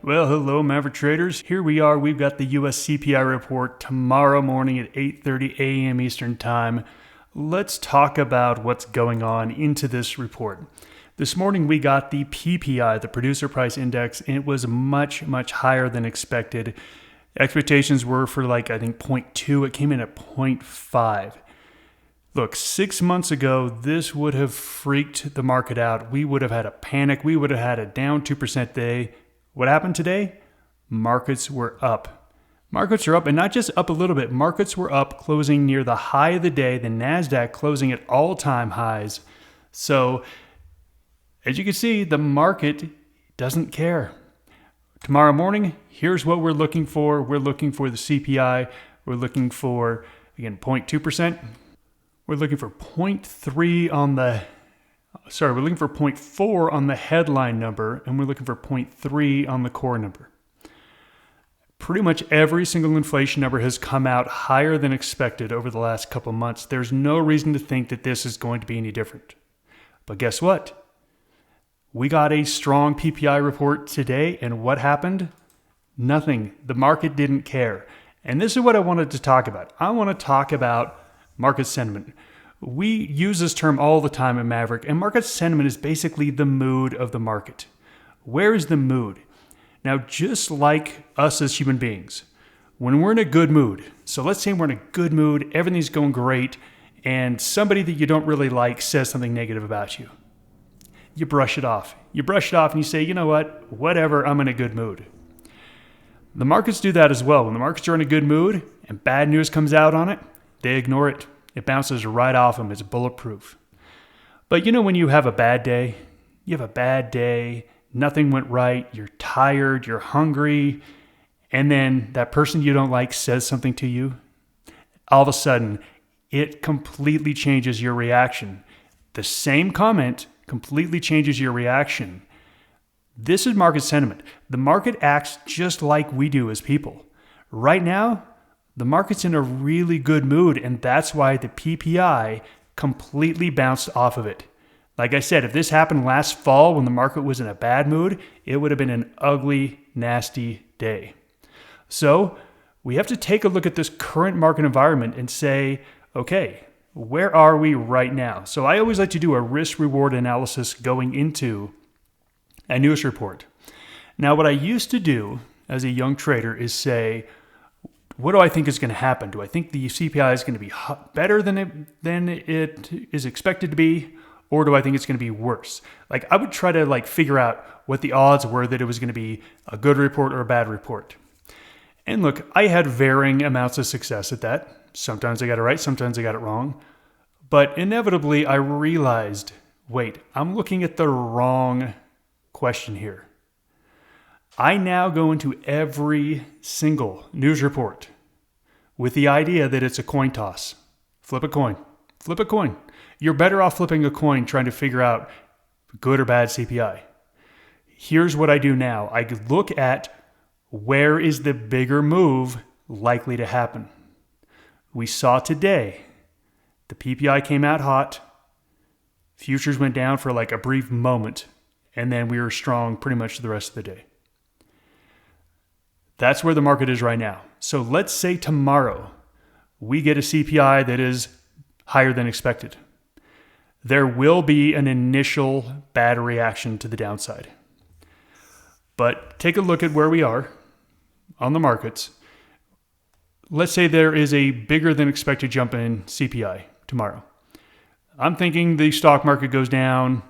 Well, hello, Maverick traders. Here we are. We've got the US CPI report tomorrow morning at 8:30 a.m. Eastern Time. Let's talk about what's going on into this report. This morning we got the PPI, the Producer Price Index, and it was much, much higher than expected. Expectations were for I think 0.2. It came in at 0.5. Look, 6 months ago, this would have freaked the market out. We would have had a panic. We would have had a down 2% day. What happened today? Markets were up. Markets are up, and not just up a little bit. Markets were up, closing near the high of the day, the NASDAQ closing at all-time highs. So, as you can see, the market doesn't care. Tomorrow morning, here's what we're looking for. We're looking for the CPI. We're looking for, again, 0.2%. We're looking for 0.3 on the... we're looking for 0.4 on the headline number, and we're looking for 0.3 on the core number. Pretty much every single inflation number has come out higher than expected over the last couple months. There's no reason to think that this is going to be any different. But guess what? We got a strong PPI report today, and what happened? Nothing. The market didn't care. And this is what I wanted to talk about. I want to talk about market sentiment. We use this term all the time at Maverick, and market sentiment is basically the mood of the market. Where is the mood? Now, just like us as human beings, when we're in a good mood, so let's say we're in a good mood, everything's going great, and somebody that you don't really like says something negative about you. You brush it off. You brush it off and you say, you know what, whatever, I'm in a good mood. The markets do that as well. When the markets are in a good mood and bad news comes out on it, they ignore it. It bounces right off them. It's bulletproof. But when you have a bad day, nothing went right, you're tired, you're hungry, and then that person you don't like says something to you, all of a sudden, it completely changes your reaction. The same comment completely changes your reaction. This is market sentiment. The market acts just like we do as people. Right now, the market's in a really good mood, and that's why the PPI completely bounced off of it. Like I said, if this happened last fall when the market was in a bad mood, it would have been an ugly, nasty day. So we have to take a look at this current market environment and say, okay, where are we right now? So I always like to do a risk-reward analysis going into a news report. Now, what I used to do as a young trader is say, what do I think is going to happen? Do I think the CPI is going to be better than it is expected to be? Or do I think it's going to be worse? I would try to figure out what the odds were that it was going to be a good report or a bad report. And look, I had varying amounts of success at that. Sometimes I got it right, sometimes I got it wrong. But inevitably, I realized, wait, I'm looking at the wrong question here. I now go into every single news report with the idea that it's a coin toss. Flip a coin. Flip a coin. You're better off flipping a coin trying to figure out good or bad CPI. Here's what I do now. I look at where is the bigger move likely to happen. We saw today the PPI came out hot. Futures went down for a brief moment, and then we were strong pretty much the rest of the day. That's where the market is right now. So let's say tomorrow we get a CPI that is higher than expected. There will be an initial bad reaction to the downside. But take a look at where we are on the markets. Let's say there is a bigger than expected jump in CPI tomorrow. I'm thinking the stock market goes down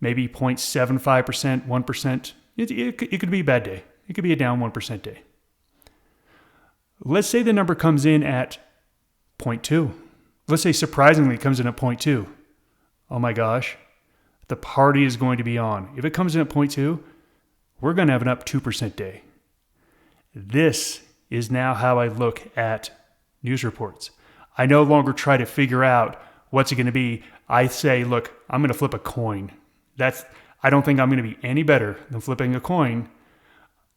maybe 0.75%, 1%. It could be a bad day. It could be a down 1% day. Let's say the number comes in at 0.2. Let's say surprisingly it comes in at 0.2. Oh my gosh, the party is going to be on. If it comes in at 0.2, we're going to have an up 2% day. This is now how I look at news reports. I no longer try to figure out what's it going to be. I say, look, I'm going to flip a coin. I don't think I'm going to be any better than flipping a coin.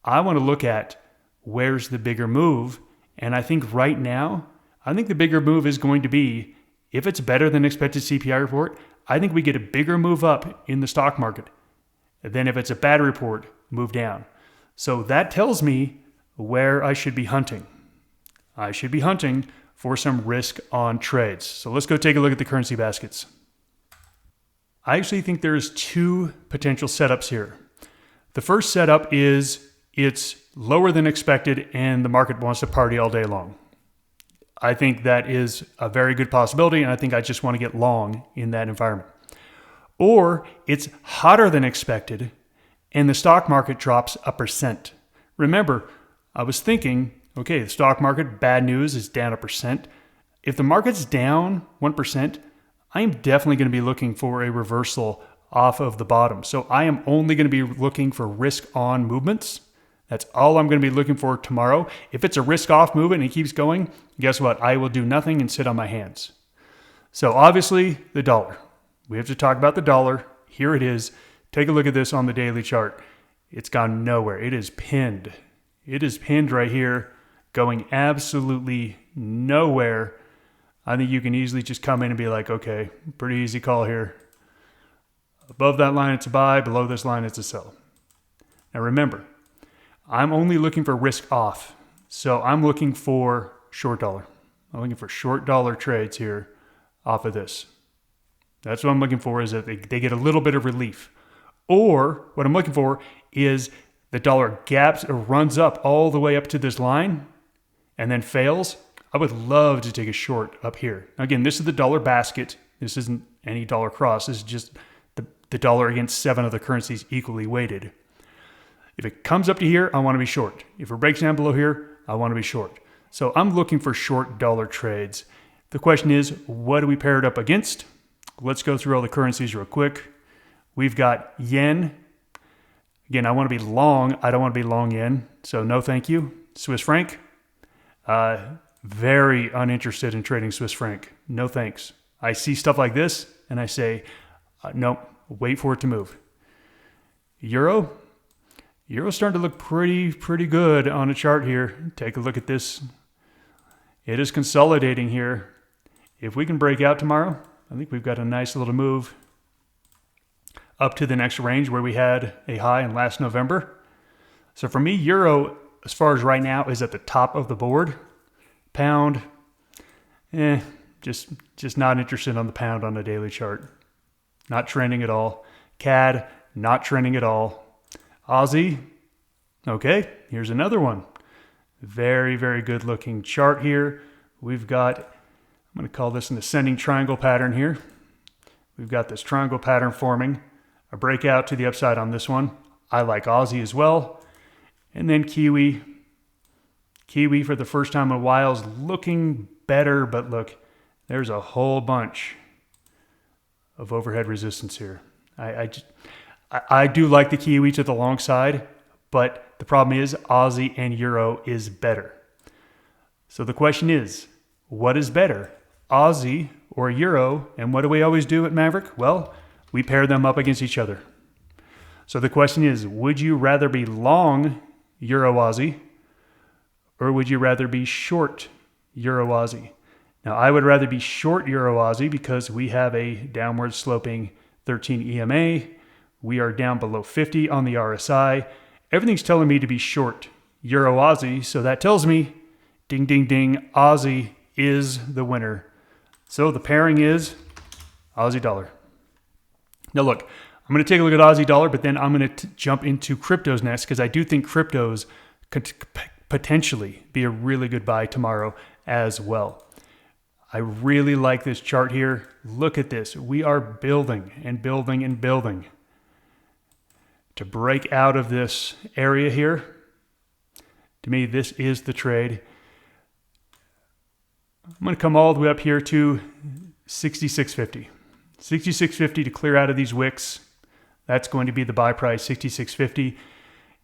I want to look at where's the bigger move. And I think right now, the bigger move is going to be, if it's better than expected CPI report, I think we get a bigger move up in the stock market than if it's a bad report, move down. So that tells me where I should be hunting. I should be hunting for some risk on trades. So let's go take a look at the currency baskets. I actually think there's two potential setups here. The first setup is it's lower than expected and the market wants to party all day long. I think that is a very good possibility, and I think I just want to get long in that environment. Or it's hotter than expected and the stock market drops 1%. Remember, I was thinking, okay, the stock market, bad news, is down 1%. If the market's down 1%, I am definitely going to be looking for a reversal off of the bottom. So I am only going to be looking for risk on movements. That's all I'm going to be looking for tomorrow. If it's a risk off movement and it keeps going, guess what? I will do nothing and sit on my hands. So obviously the dollar. We have to talk about the dollar. Here it is. Take a look at this on the daily chart. It's gone nowhere. It is pinned. It is pinned right here, going absolutely nowhere. I think you can easily just come in and be like, okay, pretty easy call here. Above that line, it's a buy. Below this line, it's a sell. Now remember, I'm only looking for risk off. So I'm looking for short dollar. I'm looking for short dollar trades here off of this. That's what I'm looking for, is that they get a little bit of relief. Or what I'm looking for is the dollar gaps or runs up all the way up to this line and then fails. I would love to take a short up here. Again, this is the dollar basket. This isn't any dollar cross. This is just the dollar against 7 other currencies equally weighted. If it comes up to here, I want to be short. If it breaks down below here, I want to be short. So I'm looking for short dollar trades. The question is, what do we pair it up against? Let's go through all the currencies real quick. We've got yen. Again, I want to be long. I don't want to be long yen. So no thank you. Swiss franc. Very uninterested in trading Swiss franc. No thanks. I see stuff like this and I say, nope, wait for it to move. Euro. Euro's starting to look pretty good on a chart here. Take a look at this. It is consolidating here. If we can break out tomorrow, I think we've got a nice little move up to the next range where we had a high in last November. So for me, euro, as far as right now, is at the top of the board. Pound, just not interested on the pound on the daily chart. Not trending at all. CAD, not trending at all. Aussie, okay, here's another one. Very, very good looking chart here. We've got, I'm going to call this an ascending triangle pattern here. We've got this triangle pattern forming. A breakout to the upside on this one. I like Aussie as well. And then Kiwi. Kiwi for the first time in a while is looking better, but look, there's a whole bunch of overhead resistance here. I do like the Kiwi to the long side, but the problem is Aussie and Euro is better. So the question is, what is better, Aussie or Euro? And what do we always do at Maverick? Well, we pair them up against each other. So the question is, would you rather be long Euro Aussie or would you rather be short Euro Aussie? Now, I would rather be short Euro Aussie because we have a downward sloping 13 EMA. We are down below 50 on the RSI. Everything's telling me to be short Euro Aussie, so that tells me, ding, ding, ding, Aussie is the winner. So the pairing is Aussie dollar. Now look, I'm going to take a look at Aussie dollar, but then I'm going to jump into cryptos next because I do think cryptos could potentially be a really good buy tomorrow as well. I really like this chart here. Look at this. We are building and building and building to break out of this area here. To me, this is the trade. I'm going to come all the way up here to 66.50. 66.50 to clear out of these wicks. That's going to be the buy price, 66.50.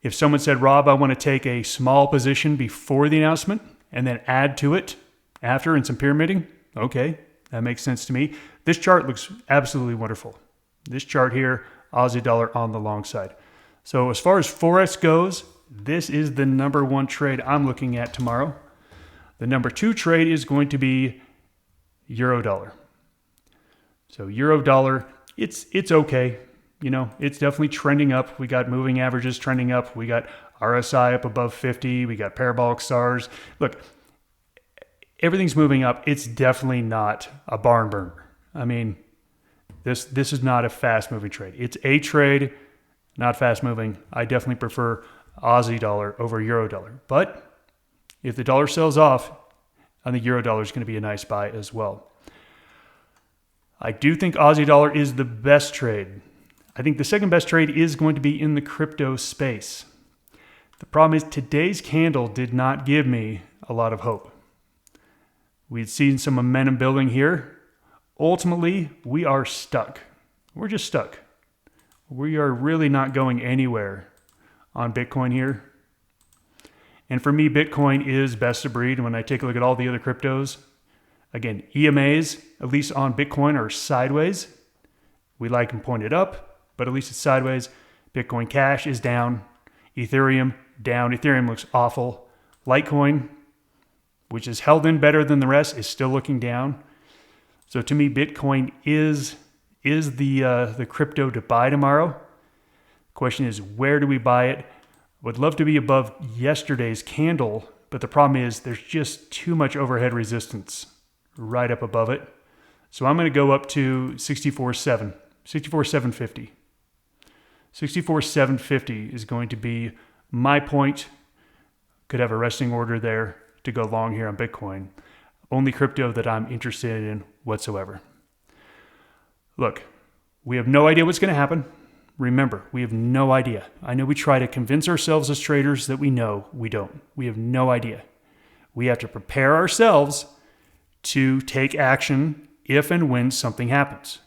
If someone said, Rob, I want to take a small position before the announcement and then add to it after in some pyramiding, okay, that makes sense to me. This chart looks absolutely wonderful. This chart here, Aussie dollar on the long side. So as far as Forex goes, this is the number one trade I'm looking at tomorrow. The number two trade is going to be Eurodollar. So Eurodollar, it's okay. You know, it's definitely trending up. We got moving averages trending up. We got RSI up above 50. We got parabolic stars. Look, everything's moving up. It's definitely not a barn burner. I mean, this is not a fast moving trade. It's a trade, not fast moving. I definitely prefer Aussie dollar over Eurodollar. But if the dollar sells off, I think Eurodollar is going to be a nice buy as well. I do think Aussie dollar is the best trade. I think the second best trade is going to be in the crypto space. The problem is today's candle did not give me a lot of hope. We'd seen some momentum building here. Ultimately, we are stuck. We're just stuck. We are really not going anywhere on Bitcoin here. And for me, Bitcoin is best of breed. When I take a look at all the other cryptos, again, EMAs, at least on Bitcoin, are sideways. We like them pointed up, but at least it's sideways. Bitcoin Cash is down. Ethereum, down. Ethereum looks awful. Litecoin, which is held in better than the rest, is still looking down. So to me, Bitcoin is the crypto to buy tomorrow. Question is, where do we buy it? Would love to be above yesterday's candle, but the problem is there's just too much overhead resistance right up above it. So I'm going to go up to 64.750. 64.750 is going to be my point. Could have a resting order there to go long here on Bitcoin. Only crypto that I'm interested in whatsoever. Look, we have no idea what's going to happen. Remember, we have no idea. I know we try to convince ourselves as traders that we know. We don't. We have no idea. We have to prepare ourselves to take action if and when something happens.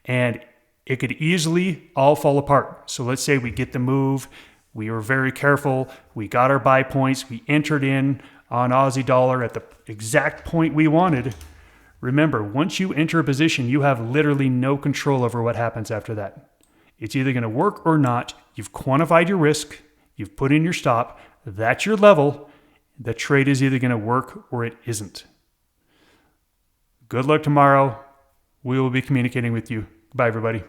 And it could easily all fall apart. So let's say we get the move. We were very careful. We got our buy points. We entered in on Aussie dollar at the exact point we wanted. Remember, once you enter a position, you have literally no control over what happens after that. It's either going to work or not. You've quantified your risk. You've put in your stop. That's your level. The trade is either going to work or it isn't. Good luck tomorrow. We will be communicating with you. Bye, everybody.